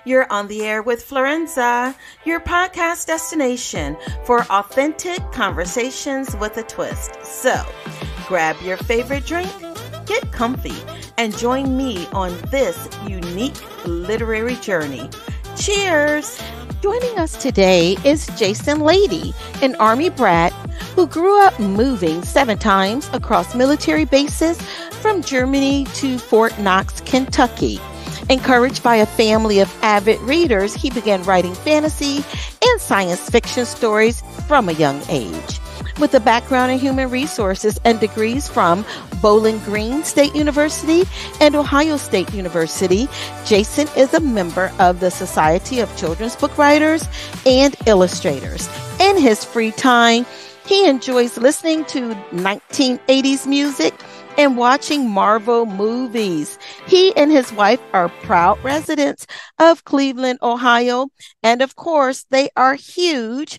You're on the air with Florenza, your podcast destination for authentic conversations with a twist. So, grab your favorite drink, get comfy, and join me on this unique literary journey. Cheers! Joining us today is Jason Lady, an Army brat who grew up moving 7 times across military bases from Germany to Fort Knox, Kentucky. Encouraged by a family of avid readers, he began writing fantasy and science fiction stories from a young age. With a background in human resources and degrees from Bowling Green State University and Ohio State University, Jason is a member of the Society of Children's Book Writers and Illustrators. In his free time, he enjoys listening to 1980s music and watching Marvel movies. He and his wife are proud residents of Cleveland, Ohio, and of course, they are huge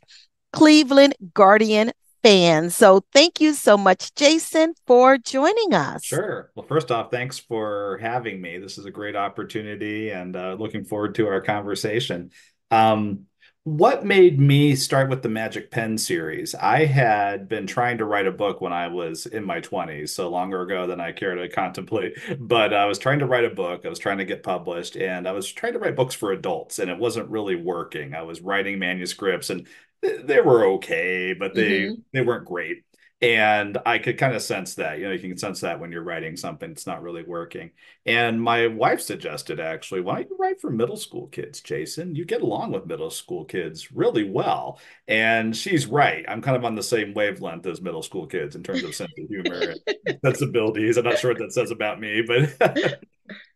Cleveland Guardian fans. So thank you so much, Jason, for joining us. Sure. Well, first off, thanks for having me. This is a great opportunity and looking forward to our conversation. Um, what made me start with the Magic Pen series? I had been trying to write a book when I was in my 20s, so longer ago than I care to contemplate. But I was trying to write a book. I was trying to get published, and I was trying to write books for adults, and it wasn't really working. I was writing manuscripts, and they were okay, but they weren't great. And I could kind of sense that, you can sense that when you're writing something that's not really working. And my wife suggested, actually, why don't you write for middle school kids, Jason? You get along with middle school kids really well. And she's right. I'm kind of on the same wavelength as middle school kids in terms of sense of humor and sensibilities. I'm not sure what that says about me, but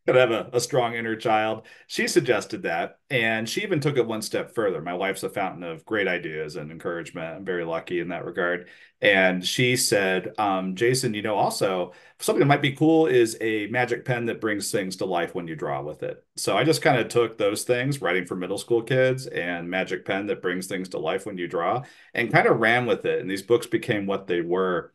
could have a strong inner child. She suggested that, and she even took it one step further. My wife's a fountain of great ideas and encouragement. I'm very lucky in that regard. And she said, Jason, also something that might be cool is a magic pen that brings things to life when you draw with it. So I just kind of took those things, writing for middle school kids and magic pen that brings things to life when you draw, and kind of ran with it. And these books became what they were.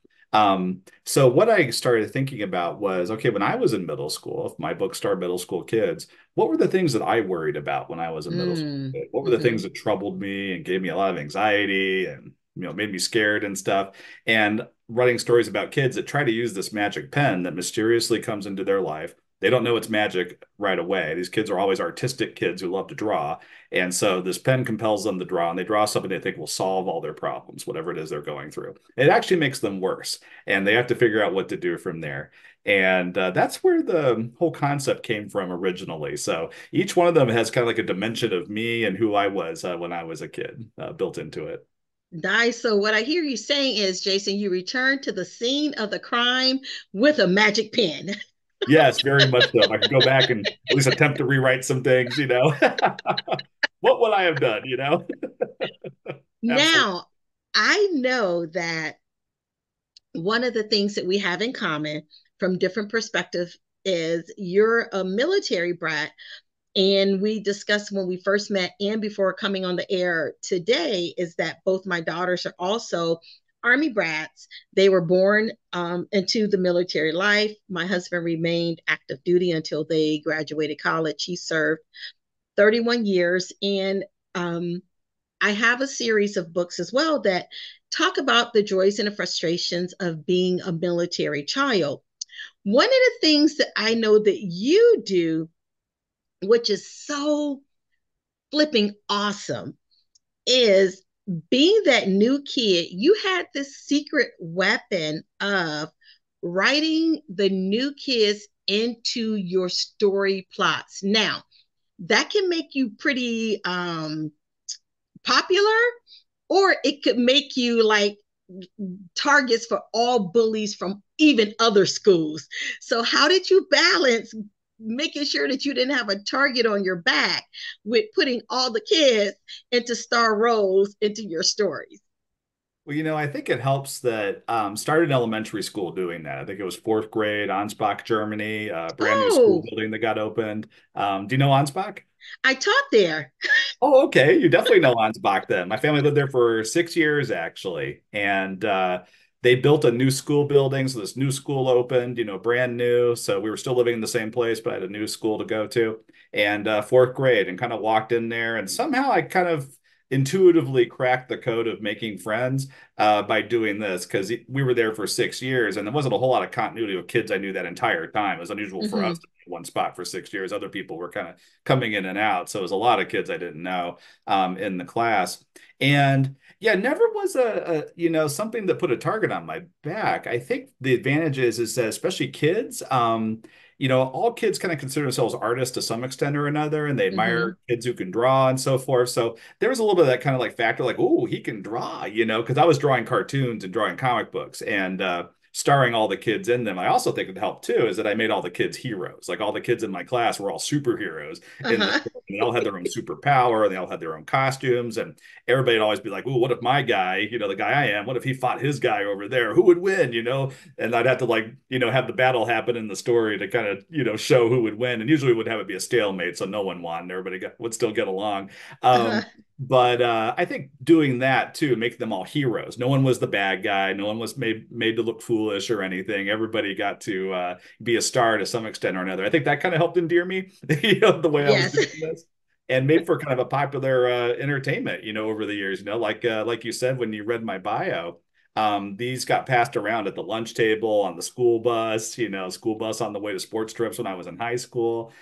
So what I started thinking about was, okay, when I was in middle school, if my book starred middle school kids, what were the things that I worried about when I was a middle school kid? What were the things that troubled me and gave me a lot of anxiety and, made me scared and stuff? And writing stories about kids that try to use this magic pen that mysteriously comes into their life. They don't know it's magic right away. These kids are always artistic kids who love to draw. And so this pen compels them to draw, and they draw something they think will solve all their problems, whatever it is they're going through. It actually makes them worse, and they have to figure out what to do from there. And that's where the whole concept came from originally. So each one of them has kind of like a dimension of me and who I was when I was a kid built into it. Nice. So what I hear you saying is, Jason, you return to the scene of the crime with a magic pen. Yes, very much so. If I could go back and at least attempt to rewrite some things, what would I have done? Absolutely. Now, I know that one of the things that we have in common from different perspectives is you're a military brat. And we discussed when we first met and before coming on the air today is that both my daughters are also Army brats. They were born into the military life. My husband remained active duty until they graduated college. He served 31 years. And I have a series of books as well that talk about the joys and the frustrations of being a military child. One of the things that I know that you do, which is so flipping awesome, is being that new kid, you had this secret weapon of writing the new kids into your story plots. Now, that can make you pretty popular, or it could make you like targets for all bullies from even other schools. So, how did you balance making sure that you didn't have a target on your back with putting all the kids into star roles into your stories? Well, I think it helps that started in elementary school doing that. I think it was fourth grade, Ansbach, Germany, brand new school Oh, building that got opened. Do you know Ansbach? I taught there. Oh, okay. You definitely know Ansbach then. My family lived there for 6 years, actually. And they built a new school building. So this new school opened, brand new. So we were still living in the same place, but I had a new school to go to. And fourth grade, and kind of walked in there. And somehow I kind of intuitively cracked the code of making friends by doing this, because we were there for 6 years and there wasn't a whole lot of continuity of kids I knew that entire time. It was unusual for us Mm-hmm. to be in one spot for 6 years. Other people were kind of coming in and out. So it was a lot of kids I didn't know in the class. And yeah, never was something that put a target on my back. I think the advantage is that especially kids, all kids kind of consider themselves artists to some extent or another, and they Mm-hmm. admire kids who can draw and so forth. So there was a little bit of that kind of like factor, like, oh, he can draw, because I was drawing cartoons and drawing comic books and starring all the kids in them. I also think it helped too is that I made all the kids heroes. Like all the kids in my class were all superheroes in the Uh-huh. show. And they all had their own superpower and they all had their own costumes. And everybody would always be like, oh, what if my guy, the guy I am, what if he fought his guy over there? Who would win, And I'd have to like, have the battle happen in the story to kind of, show who would win. And usually would have it be a stalemate, so no one won. Would still get along. Uh-huh. But I think doing that too, make them all heroes. No one was the bad guy. No one was made to look foolish or anything. Everybody got to be a star to some extent or another. I think that kind of helped endear me, the way I was Yes. doing this, and made for kind of a popular entertainment, over the years. Like you said when you read my bio. These got passed around at the lunch table, on the school bus on the way to sports trips when I was in high school.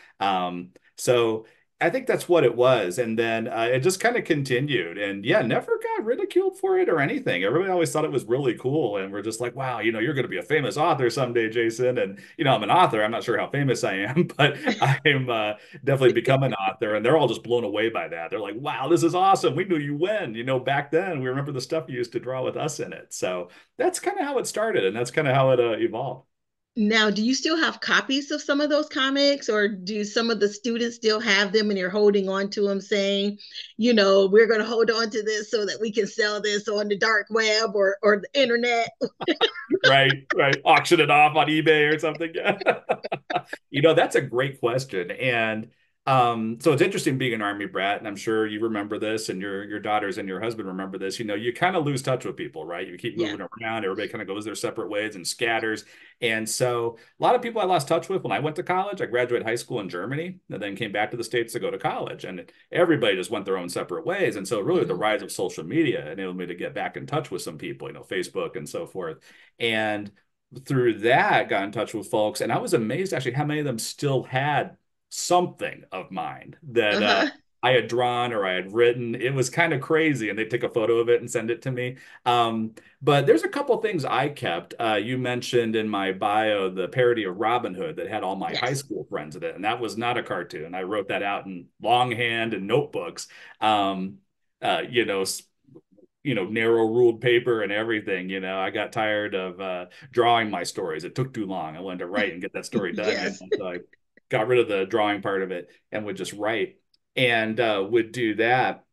So I think that's what it was. And then it just kind of continued. And yeah, never got ridiculed for it or anything. Everybody always thought it was really cool. And we're just like, wow, you're going to be a famous author someday, Jason. And, I'm an author. I'm not sure how famous I am, but I'm definitely become an author. And they're all just blown away by that. They're like, wow, this is awesome. We knew you when, back then we remember the stuff you used to draw with us in it. So that's kind of how it started. And that's kind of how it evolved. Now, do you still have copies of some of those comics, or do some of the students still have them and you're holding on to them saying, we're going to hold on to this so that we can sell this on the dark web or the internet? Right, right. Auction it off on eBay or something. Yeah. That's a great question. And so it's interesting being an Army brat, and I'm sure you remember this, and your daughters and your husband remember this. You kind of lose touch with people, right? You keep Yeah. moving around, everybody kind of goes their separate ways and scatters. And so a lot of people I lost touch with when I went to college. I graduated high school in Germany and then came back to the States to go to college. And everybody just went their own separate ways. And so really the Mm-hmm. rise of social media enabled me to get back in touch with some people, Facebook and so forth. And through that, got in touch with folks, and I was amazed actually how many of them still had something of mine that Uh-huh. I had drawn or I had written. It was kind of crazy, and they take a photo of it and send it to me. But there's a couple things I kept. You mentioned in my bio the parody of Robin Hood that had all my high Yes. school friends in it, and that was not a cartoon. I wrote that out in longhand and notebooks. Um, uh, you know, narrow ruled paper and everything. I got tired of drawing my stories. It took too long. I wanted to write and get that story done. Yes. So I got rid of the drawing part of it and would just write and would do that.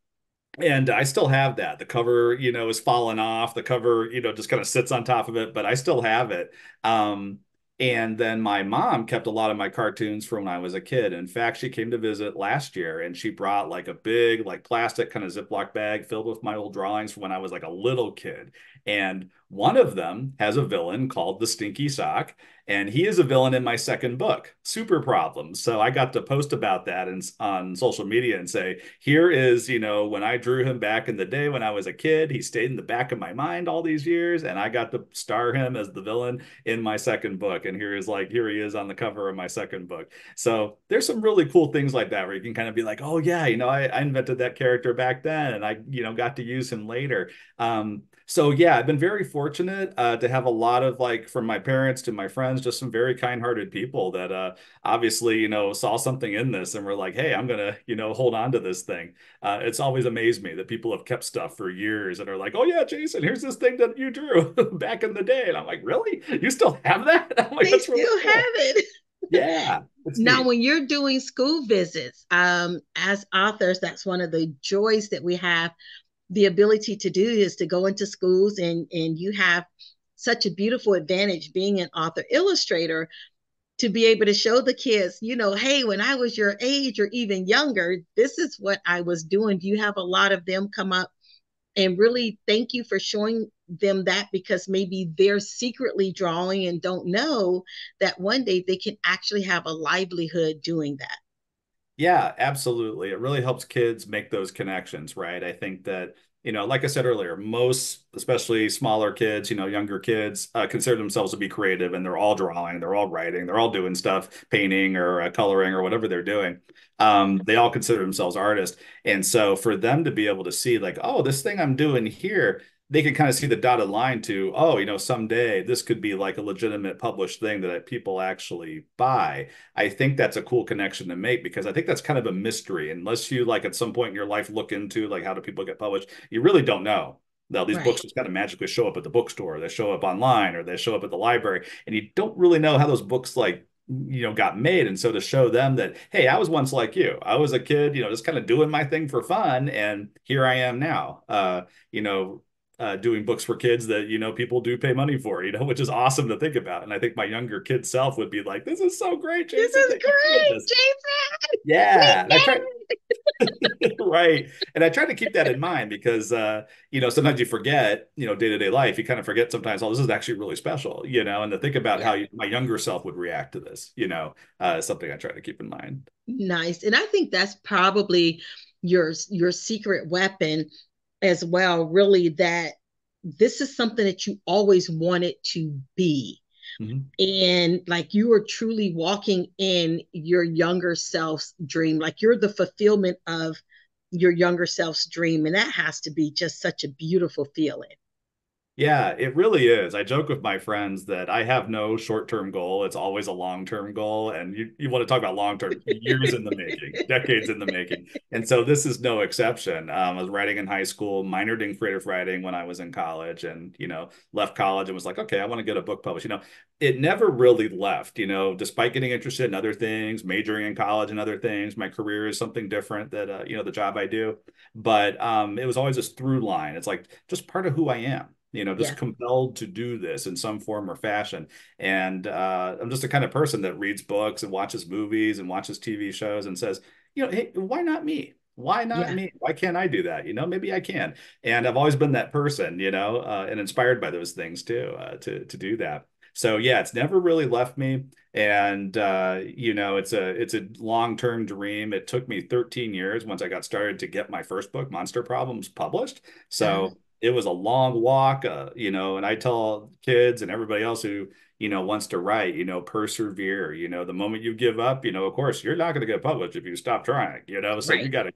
And I still have that. The cover, is fallen off. The cover, just kind of sits on top of it, but I still have it. Um, and then my mom kept a lot of my cartoons from when I was a kid. In fact, she came to visit last year and she brought like a big, like plastic kind of Ziploc bag filled with my old drawings from when I was like a little kid. And one of them has a villain called the Stinky Sock. And he is a villain in my second book, Super Problems. So I got to post about that on social media and say, here is, when I drew him back in the day when I was a kid, he stayed in the back of my mind all these years. And I got to star him as the villain in my second book. And here he is on the cover of my second book. So there's some really cool things like that where you can kind of be like, oh, yeah, I invented that character back then and I, got to use him later. So yeah, I've been very fortunate to have a lot of like from my parents to my friends, just some very kind-hearted people that obviously, saw something in this and were like, hey, I'm gonna, hold on to this thing. It's always amazed me that people have kept stuff for years and are like, oh yeah, Jason, here's this thing that you drew back in the day. And I'm like, really? You still have that? I'm like, They that's really still have cool. it. Yeah, it's Now, neat. when you're doing school visits, as authors, that's one of the joys that we have the ability to do is to go into schools and you have such a beautiful advantage being an author illustrator to be able to show the kids, hey, when I was your age or even younger, this is what I was doing. Do you have a lot of them come up and really thank you for showing them that, because maybe they're secretly drawing and don't know that one day they can actually have a livelihood doing that. Yeah, absolutely. It really helps kids make those connections, right? I think that, like I said earlier, most, especially smaller kids, younger kids, consider themselves to be creative, and they're all drawing, they're all writing, they're all doing stuff, painting or coloring or whatever they're doing. They all consider themselves artists. And so for them to be able to see, like, oh, this thing I'm doing here, they can kind of see the dotted line to, oh, someday this could be like a legitimate published thing that people actually buy. I think that's a cool connection to make, because I think that's kind of a mystery. Unless you, like, at some point in your life look into, like, how do people get published, you really don't know. Now, these books Right. just kind of magically show up at the bookstore, they show up online, or they show up at the library, and you don't really know how those books, like, got made. And so to show them that, hey, I was once like you, I was a kid, just kind of doing my thing for fun, and here I am now, doing books for kids that people do pay money for, which is awesome to think about. And I think my younger kid self would be like, "This is so great, This Jason, is that you're doing great, this." Jason. We Yeah, and I did try right, and I try to keep that in mind, because sometimes you forget, day-to-day life, you kind of forget sometimes, oh, this is actually really special, and to think about it. how my younger self would react to this, is something I try to keep in mind. Nice. And I think that's probably your secret weapon as well, really, that this is something that you always wanted to be. Mhm. And like you are truly walking in your younger self's dream, like you're the fulfillment of your younger self's dream. And that has to be just such a beautiful feeling. Yeah, it really is. I joke with my friends that I have no short-term goal. It's always a long-term goal. And you want to talk about long-term, years in the making, decades in the making. And so this is no exception. I was writing in high school, minored in creative writing when I was in college, and, left college and was like, okay, I want to get a book published. It never really left, despite getting interested in other things, majoring in college and other things. My career is something different that, the job I do. But it was always this through line. It's like just part of who I am, just Yeah. compelled to do this in some form or fashion. And I'm just the kind of person that reads books and watches movies and watches TV shows and says, hey, why not me? Why not Yeah. me? Why can't I do that? Maybe I can. And I've always been that person, and inspired by those things too, to do that. So yeah, it's never really left me. And it's a long-term dream. It took me 13 years once I got started to get my first book, Monster Problems, published. Uh, So it was a long walk, and I tell kids and everybody else who, wants to write, persevere. The moment you give up, of course, you're not going to get published if you stop trying, so you right. got to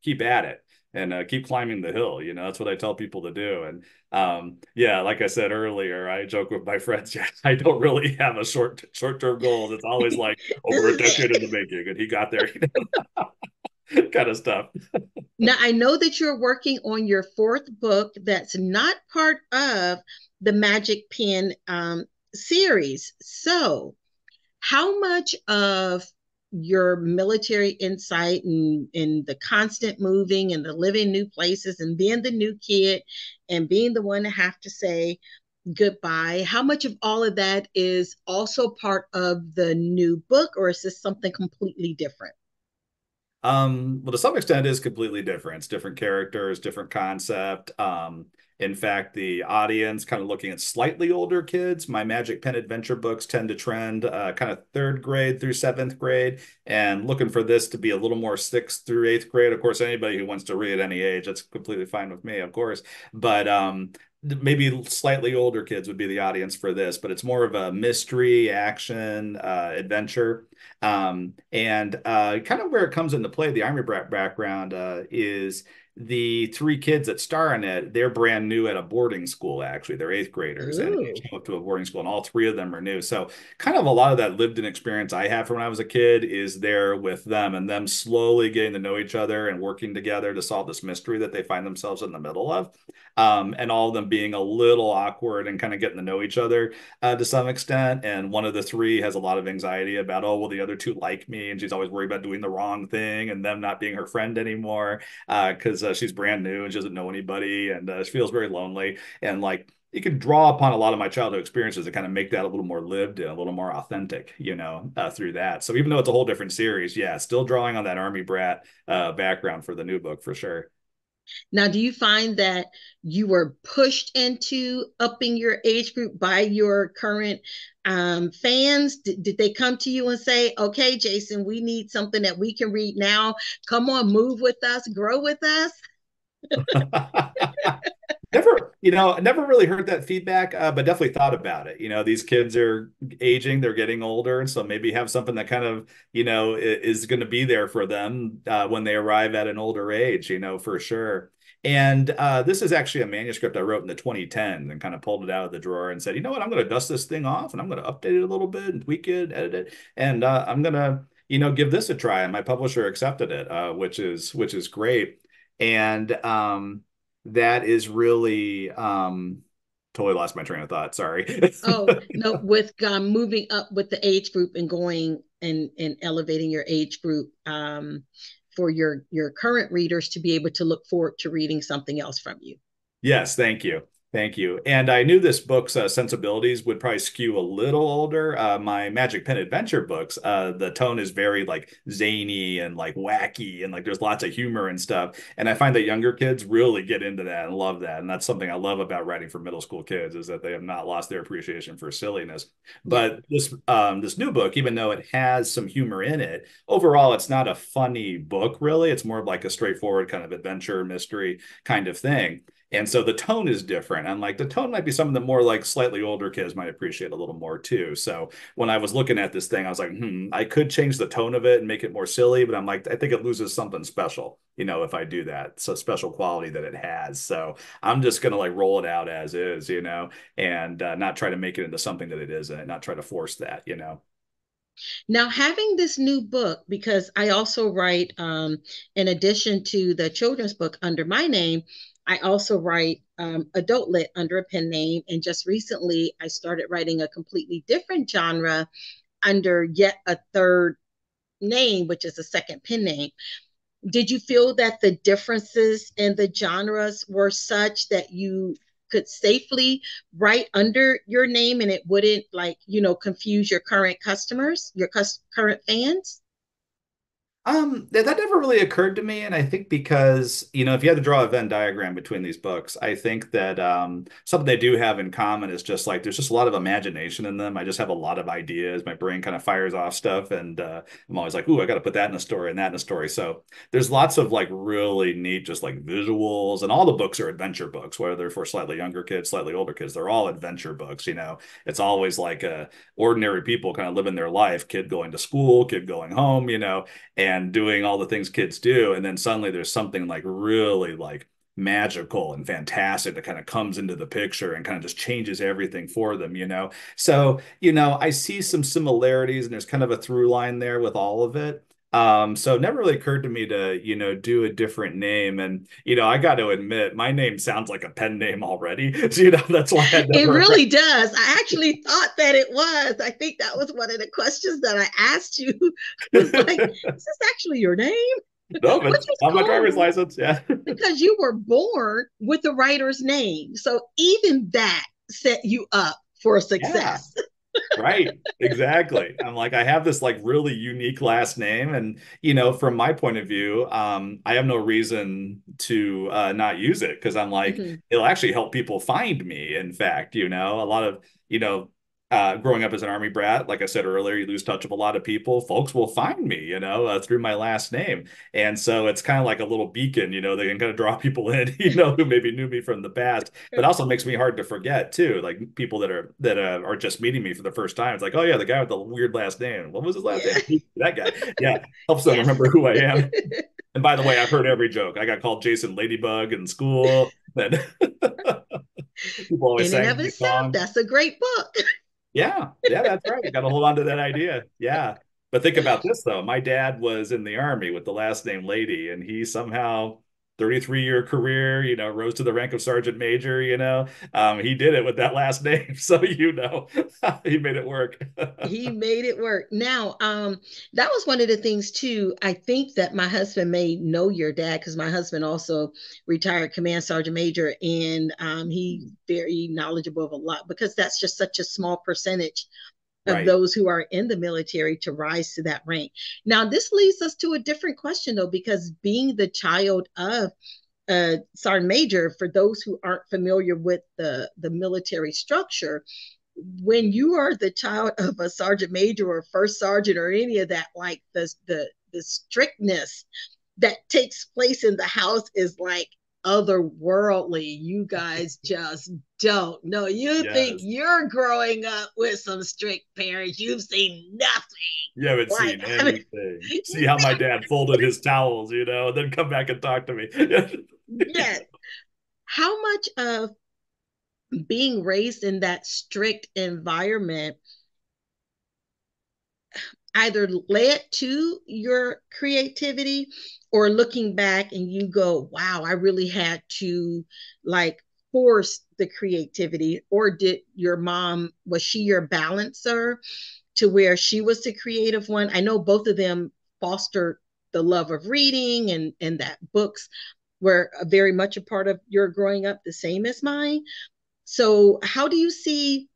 keep at it, and keep climbing the hill. That's what I tell people to do. And yeah, like I said earlier, I joke with my friends, yeah, I don't really have a short-term goals. It's always like This over a is decade in the it. making, and he got there, kind of stuff. Now, I know that you're working on your fourth book that's not part of the Magic Pen series. So, how much of your military insight and the constant moving and the living new places and being the new kid and being the one to have to say goodbye, how much of all of that is also part of the new book, or is this something completely different? Well, to some extent, it is completely different. It's different characters, different concept. In fact, the audience kind of looking at slightly older kids. My Magic Pen Adventure books tend to trend kind of third grade through seventh grade, and looking for this to be a little more sixth through eighth grade. Of course, anybody who wants to read at any age, that's completely fine with me, of course. But maybe slightly older kids would be the audience for this, but it's more of a mystery, action, adventure. And kind of where it comes into play, the Army Brat background is the three kids that star in it. They're brand new at a boarding school, actually. They're eighth graders and they Ooh, came up to a boarding school, and all three of them are new. So, kind of a lot of that lived in experience I had from when I was a kid is there with them, and them slowly getting to know each other and working together to solve this mystery that they find themselves in the middle of. And all of them being a little awkward and kind of getting to know each other to some extent. And one of the three has a lot of anxiety about, oh, will the other two like me? And she's always worried about doing the wrong thing and them not being her friend anymore, because she's brand new and she doesn't know anybody, and she feels very lonely. And like, you can draw upon a lot of my childhood experiences to kind of make that a little more lived and a little more authentic, through that. So even though it's a whole different series, yeah, still drawing on that Army Brat background for the new book for sure. Now, do you find that you were pushed into upping your age group by your current fans? Did they come to you and say, okay, Jason, we need something that we can read now. Come on, move with us, grow with us? Never really heard that feedback, but definitely thought about it. These kids are aging, they're getting older, and so maybe have something that kind of, is going to be there for them when they arrive at an older age, for sure. And this is actually a manuscript I wrote in the 2010s and kind of pulled it out of the drawer and said, you know what, I'm going to dust this thing off and I'm going to update it a little bit and tweak it, edit it, and I'm going to, give this a try. And my publisher accepted it, which is great. And that is really totally lost my train of thought. Sorry. Oh, no, with moving up with the age group and going and elevating your age group for your current readers to be able to look forward to reading something else from you. Yes, thank you. Thank you. And I knew this book's sensibilities would probably skew a little older. My Magic Pen Adventure books, the tone is very like zany and like wacky and like there's lots of humor and stuff. And I find that younger kids really get into that and love that. And that's something I love about writing for middle school kids is that they have not lost their appreciation for silliness. But this new book, even though it has some humor in it, overall it's not a funny book really. It's more of like a straightforward kind of adventure mystery kind of thing. And so the tone is different. And like the tone might be something that more like slightly older kids might appreciate a little more too. So when I was looking at this thing, I was like, I could change the tone of it and make it more silly, but I'm like, I think it loses something special, if I do that. So special quality that it has. So I'm just going to like roll it out as is, and not try to make it into something that it isn't, not try to force that. Now, having this new book, because I also write, in addition to the children's book under my name, I also write adult lit under a pen name. And just recently, I started writing a completely different genre under yet a third name, which is a second pen name. Did you feel that the differences in the genres were such that you could safely write under your name and it wouldn't confuse your current customers, your current fans? That never really occurred to me, and I think because, if you had to draw a Venn diagram between these books, I think that something they do have in common is just like there's just a lot of imagination in them. I just have a lot of ideas. My brain kind of fires off stuff, and I'm always like, "Ooh, I got to put that in a story and that in a story." So there's lots of like really neat, just like visuals, and all the books are adventure books, whether they're for slightly younger kids, slightly older kids. They're all adventure books. It's always like ordinary people kind of living their life, kid going to school, kid going home, and doing all the things kids do. And then suddenly there's something like really like magical and fantastic that kind of comes into the picture and kind of just changes everything for them. So, I see some similarities and there's kind of a through line there with all of it. So it never really occurred to me to, do a different name. And, I got to admit, my name sounds like a pen name already. So, that's why I It never. really does. I actually thought that it was. I think that was one of the questions that I asked you. Was like, is this actually your name? No, but Which was on my driver's cool license, yeah. because you were born with the writer's name. So even that set you up for Yeah. success. Right, exactly. I'm like, I have this like really unique last name, and from my point of view, I have no reason to not use it because I'm like, Mhm. it'll actually help people find me. In fact, a lot of growing up as an army brat, like I said earlier, you lose touch of a lot of people. Folks will find me, through my last name, and so it's kind of like a little beacon. They can kind of draw people in, who maybe knew me from the past, but also makes me hard to forget too. Like people that are just meeting me for the first time. It's like, oh yeah, the guy with the weird last name. What was his last Yeah. name? That guy. Yeah, helps them Yes. remember who I am. And by the way, I've heard every joke. I got called Jason Ladybug in school. And people always In and sang of me itself, songs. that's a great book. Yeah, that's right. Got to hold on to that idea. Yeah. But think about this though. My dad was in the army with the last name Lady, and he somehow 33-year career, rose to the rank of sergeant major, he did it with that last name. So, he made it work. He made it work. Now, that was one of the things too. I think that my husband may know your dad because my husband also retired command sergeant major, and he's very knowledgeable of a lot because that's just such a small percentage of Right. those who are in the military to rise to that rank. Now, this leads us to a different question though, because being the child of sergeant major, for those who aren't familiar with the military structure, when you are the child of a sergeant major or first sergeant or any of that, like the strictness that takes place in the house is like otherworldly. You guys just don't know. You think Yes. you're growing up with some strict parents. You've seen nothing. You haven't Like, seen I mean, anything. See how my dad folded his towels, and then come back and talk to me. yes. How much of being raised in that strict environment either led to your creativity, or looking back and you go, wow, I really had to like force the creativity? Or did your mom, was she your balancer to where she was the creative one? I know both of them fostered the love of reading, and that books were very much a part of your growing up, the same as mine. So how do you see,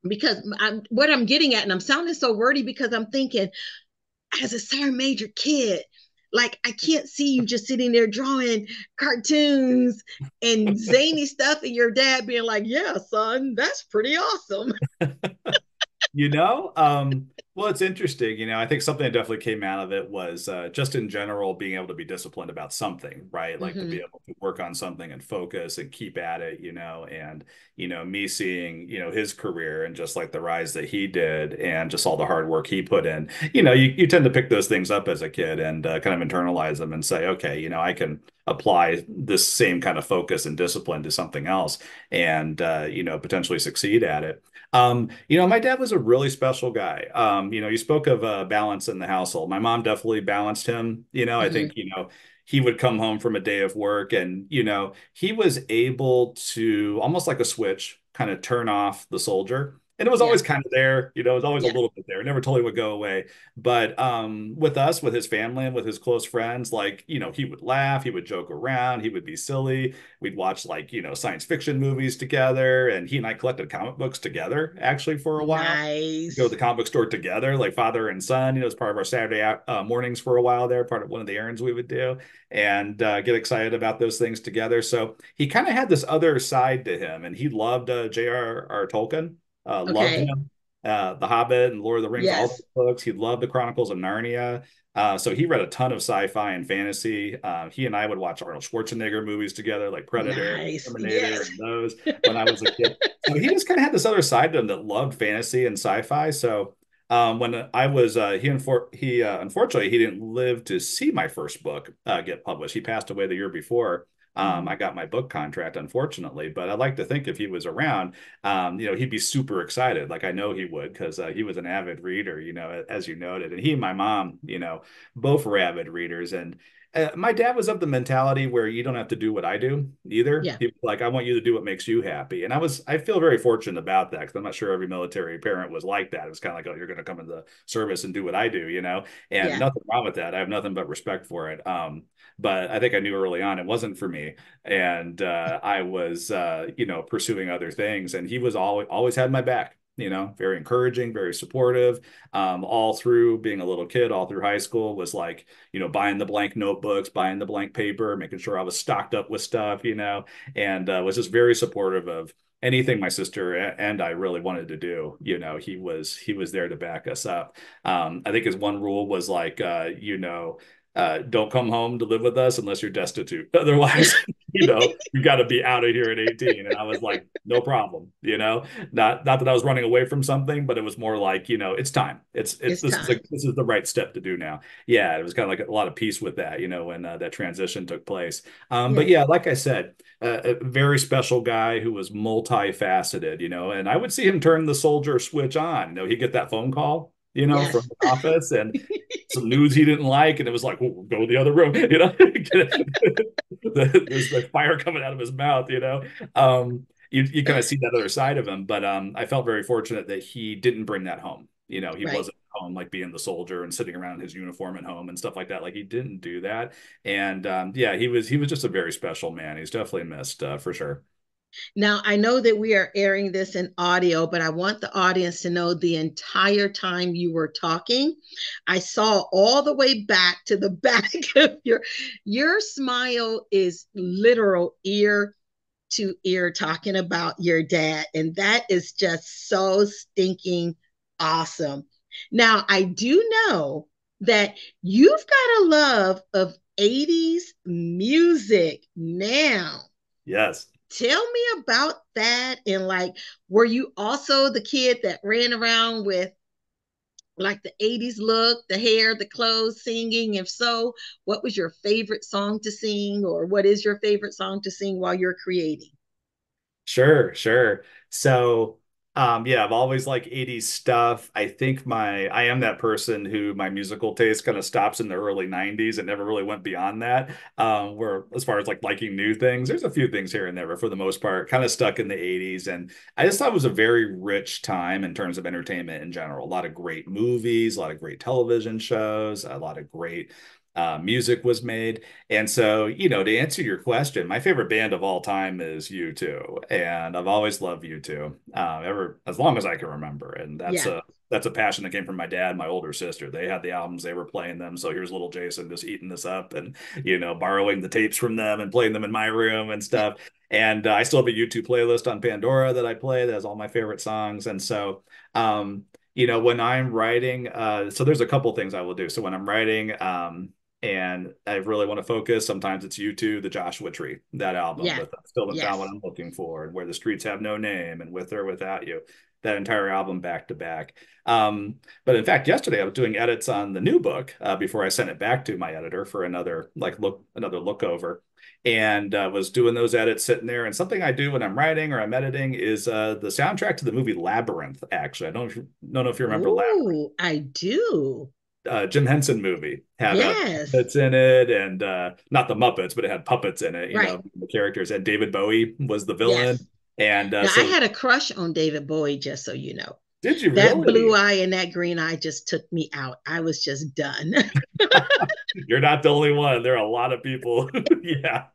because what I'm getting at, and I'm sounding so wordy because I'm thinking, as a sergeant major kid, like I can't see you just sitting there drawing cartoons and zany stuff, and your dad being like, "Yeah, son, that's pretty awesome." You know, well, it's interesting. I think something that definitely came out of it was just in general being able to be disciplined about something, right? Like to be Mm-hmm. able to work on something and focus and keep at it, and me seeing, his career and just like the rise that he did and just all the hard work he put in. You tend to pick those things up as a kid and kind of internalize them and say, okay, I can apply this same kind of focus and discipline to something else and potentially succeed at it. My dad was a really special guy. You spoke of balance in the household. My mom definitely balanced him. I Mm-hmm. think, he would come home from a day of work and, he was able to almost like a switch kind of turn off the soldier. And it was Yeah. always kind of there, it was always a Yeah. little bit there. It never totally would go away. But with us, with his family and with his close friends, like, he would laugh, he would joke around, he would be silly. We'd watch like, science fiction movies together, and he and I collected comic books together actually for a while. Go to the Nice. comic book store together, like father and son, as part of our Saturday mornings for a while there, part of one of the errands we would do, and get excited about those things together. So he kind of had this other side to him, and he loved J.R.R. Tolkien, loved Okay. him, The Hobbit and Lord of the Rings, all those Yes. books. He loved the Chronicles of Narnia. So he read a ton of sci-fi and fantasy. He and I would watch Arnold Schwarzenegger movies together, like Predator, Nice. Terminator, Yes. and those when I was a kid. So he just kind of had this other side to him that loved fantasy and sci-fi. So when I was he unfortunately he didn't live to see my first book get published. He passed away the year before. Mm-hmm. I got my book contract, unfortunately, but I'd like to think if he was around, he'd be super excited. Like I know he would, because he was an avid reader, as you noted, and he and my mom, both were avid readers. And my dad was of the mentality where you don't have to do what I do either. Yeah. He was like, I want you to do what makes you happy. And I feel very fortunate about that because I'm not sure every military parent was like that. It was kind of like, oh, you're going to come into the service and do what I do, and Yeah. nothing wrong with that. I have nothing but respect for it. But I think I knew early on it wasn't for me. And I was, pursuing other things. And he was always had my back. Very encouraging, very supportive, all through being a little kid, all through high school was like, buying the blank notebooks, buying the blank paper, making sure I was stocked up with stuff, and was just very supportive of anything my sister and I really wanted to do. He was there to back us up. I think his one rule was like, don't come home to live with us unless you're destitute. Otherwise, you got to be out of here at 18. And I was like, no problem. Not that I was running away from something, but it was more like, it's time. It's It's this is time. this is the right step to do now. Yeah, it was kind of like a lot of peace with that, when that transition took place. But Yes. yeah, like I said, a very special guy who was multifaceted, and I would see him turn the soldier switch on. He'd get that phone call, from Yes. the office and some news he didn't like, and it was like, oh, go to the other room, there's like fire coming out of his mouth. You kind of see that other side of him, but I felt very fortunate that he didn't bring that home. He Right. wasn't home like being the soldier and sitting around in his uniform at home and stuff like that. Like he didn't do that, and yeah, he was just a very special man. He's definitely missed for sure. Now, I know that we are airing this in audio, but I want the audience to know the entire time you were talking, I saw all the way back to the back of your smile is literal ear to ear talking about your dad. And that is just so stinking awesome. Now, I do know that you've got a love of 80s music now. Yes. Tell me about that. And like, were you also the kid that ran around with like the 80s look, the hair, the clothes, singing? If so, what was your favorite song to sing, or what is your favorite song to sing while you're creating? Sure, sure. So, yeah, I've always liked 80s stuff. I am that person who my musical taste kind of stops in the early 90s and never really went beyond that. Where as far as like liking new things, there's a few things here and there, but for the most part, kind of stuck in the 80s. And I just thought it was a very rich time in terms of entertainment in general. A lot of great movies, a lot of great television shows, a lot of great music was made. And so, to answer your question, my favorite band of all time is U2, and I've always loved U2, ever as long as I can remember. And Yeah. that's a passion that came from my dad, and my older sister. They had the albums, they were playing them. So here's little Jason just eating this up, and borrowing the tapes from them and playing them in my room and stuff. And I still have a U2 playlist on Pandora that I play that has all my favorite songs. And so, when I'm writing, so there's a couple things I will do. So when I'm writing, and I really want to focus. Sometimes it's U2, the Joshua Tree, that album Yeah. with I Still Haven't Found What Yes. I'm Looking For, and Where the Streets Have No Name, and With or Without You, that entire album back to back. But in fact, yesterday I was doing edits on the new book before I sent it back to my editor for another look over, and was doing those edits sitting there. And something I do when I'm writing or I'm editing is the soundtrack to the movie Labyrinth. Actually, don't know if you remember Labyrinth. Oh, I do. Jim Henson movie had Yes. puppets in it, and not the Muppets, but it had puppets in it, Right. the characters. And David Bowie was the villain. Yes. And Now, I so, had a crush on David Bowie, just so you know. did you That blue really? eye and that green eye just took me out. I was just done. You're not the only one. There are a lot of people, yeah,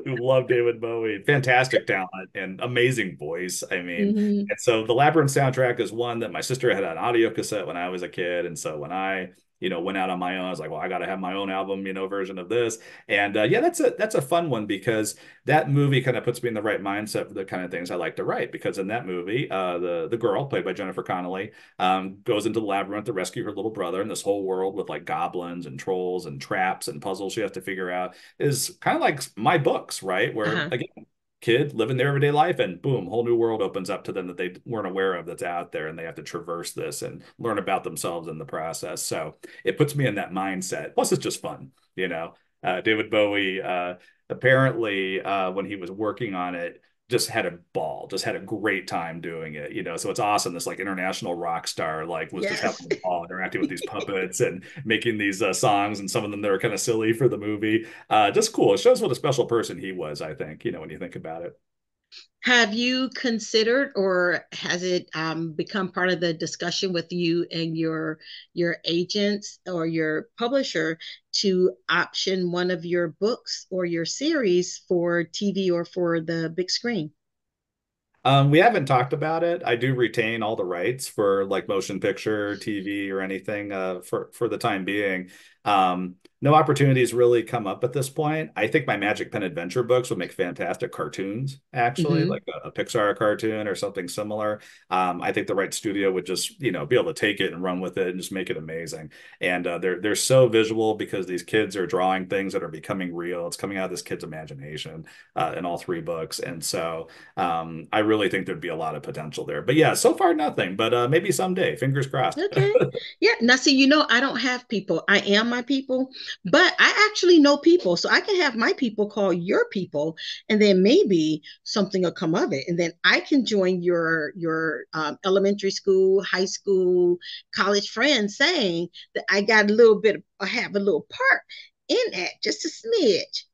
who love David Bowie. Fantastic talent and amazing voice. I mean, Mhm. and so the Labyrinth soundtrack is one that my sister had an audio cassette when I was a kid. And so when I, went out on my own, I was like, well, I got to have my own album, version of this. And yeah, that's a fun one because that movie kind of puts me in the right mindset for the kind of things I like to write. Because in that movie, the girl played by Jennifer Connelly goes into the labyrinth to rescue her little brother, and this whole world with like goblins and trolls and traps and puzzles she has to figure out is kind of like my books, right? Where Uh-huh. again, kid living their everyday life, and boom, whole new world opens up to them that they weren't aware of that's out there, and they have to traverse this and learn about themselves in the process. So it puts me in that mindset. Plus, it's just fun, David Bowie, apparently, when he was working on it, just had a ball, just had a great time doing it, So it's awesome. This like international rock star like was just Yes. having a ball interacting with these puppets and making these songs, and some of them that are kind of silly for the movie. Just cool. It shows what a special person he was, I think, when you think about it. Have you considered, or has it become part of the discussion with you and your agents or your publisher to option one of your books or your series for TV or for the big screen? We haven't talked about it. I do retain all the rights for like motion picture, TV, or anything for the time being. No opportunities really come up at this point. I think my Magic Pen Adventure books would make fantastic cartoons, actually, Mm-hmm. like a Pixar cartoon or something similar. I think the right studio would just, be able to take it and run with it and just make it amazing. And they're so visual because these kids are drawing things that are becoming real. It's coming out of this kid's imagination in all three books. And so I really think there'd be a lot of potential there. But yeah, so far nothing, but maybe someday, fingers crossed. Okay. Yeah. Now, see, I don't have people. I am my people, but I actually know people. So I can have my people call your people, and then maybe something will come of it. And then I can join your elementary school, high school, college friends saying that I got a little bit, I have a little part in that, just a smidge,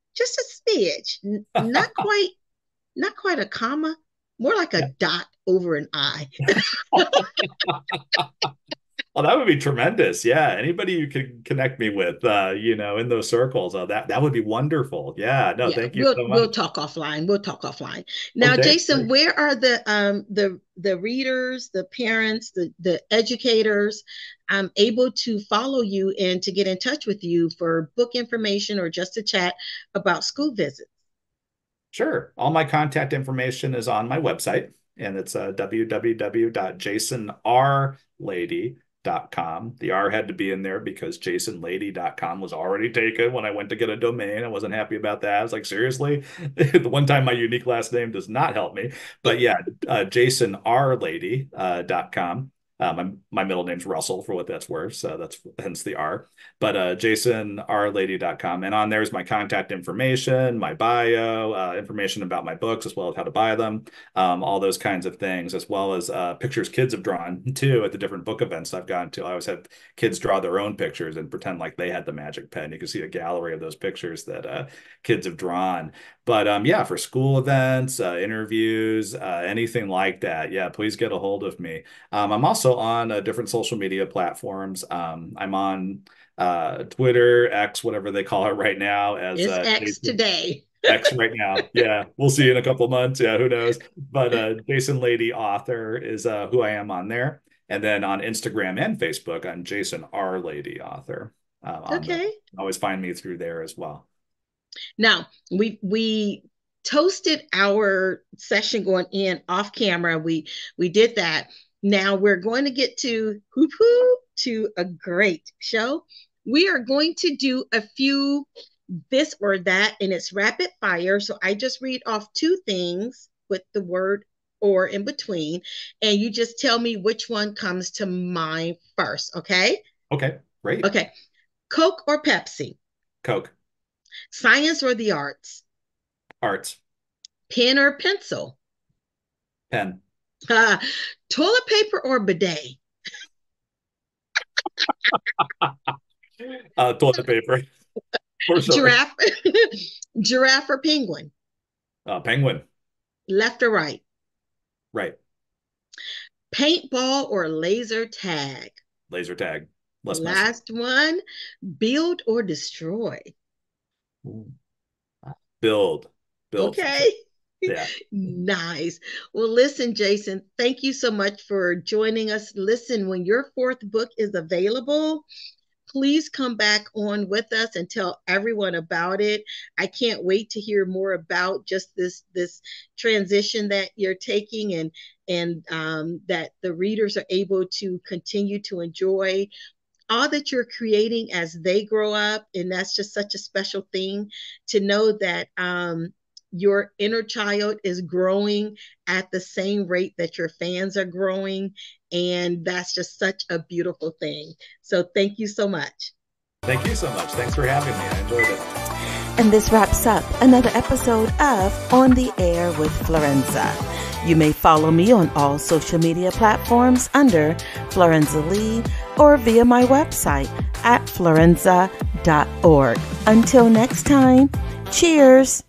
not quite a comma, more like a Yeah. dot over an I. Oh, that would be tremendous. Yeah. Anybody you could connect me with, in those circles. Oh, that would be wonderful. Yeah. No, Yeah, thank you we'll so we'll much. talk offline. We'll talk offline. Now, Okay, Jason, great. where are the readers, the parents, the educators able to follow you and to get in touch with you for book information or just to chat about school visits? Sure. All my contact information is on my website, and it's www.jasonrlady.com. The R had to be in there because jasonlady.com was already taken when I went to get a domain. I wasn't happy about that. I was like, seriously? The one time my unique last name does not help me. But yeah, jasonrlady.com. My middle name's Russell for what that's worth, so that's hence the R. But jasonrlady.com. And on there's my contact information, my bio, information about my books, as well as how to buy them, all those kinds of things, as well as pictures kids have drawn too at the different book events I've gone to. I always have kids draw their own pictures and pretend like they had the magic pen. You can see a gallery of those pictures that kids have drawn. But yeah, for school events, interviews, anything like that, yeah, please get a hold of me. I'm also on different social media platforms. I'm on Twitter, X, whatever they call it right now, as It's X Jason today. X right now. Yeah, we'll see in a couple of months. Yeah, who knows? But Jason Lady Author is who I am on there. And then on Instagram and Facebook, I'm Jason R. Lady Author on those. Okay. Always find me through there as well. Now we toasted our session going in off camera. We did that. Now we're going to get to hoop hoop to a great show. We are going to do a few this or that, and it's rapid fire. So I just read off two things with the word or in between, and you just tell me which one comes to mind first. Okay. Okay, great. Okay. Coke or Pepsi? Coke, Science or the arts? arts, Pen or pencil? pen, Uh, Toilet paper or bidet? toilet paper, for sure. Giraffe, giraffe or penguin? Penguin, Left or right? right. Paintball or laser tag? Laser tag, less messy. Last one, build or destroy? Ooh. Build, build for sure. Okay. Yeah. Nice. Well, listen, Jason, thank you so much for joining us. Listen, when your fourth book is available, please come back on with us and tell everyone about it. I can't wait to hear more about just this transition that you're taking and that the readers are able to continue to enjoy all that you're creating as they grow up. And that's just such a special thing to know that your inner child is growing at the same rate that your fans are growing. And that's just such a beautiful thing. So thank you so much. Thank you so much. Thanks for having me. I enjoyed it. And this wraps up another episode of On the Air with Florenza. You may follow me on all social media platforms under Florenza Lee or via my website at florenza.org. Until next time, cheers.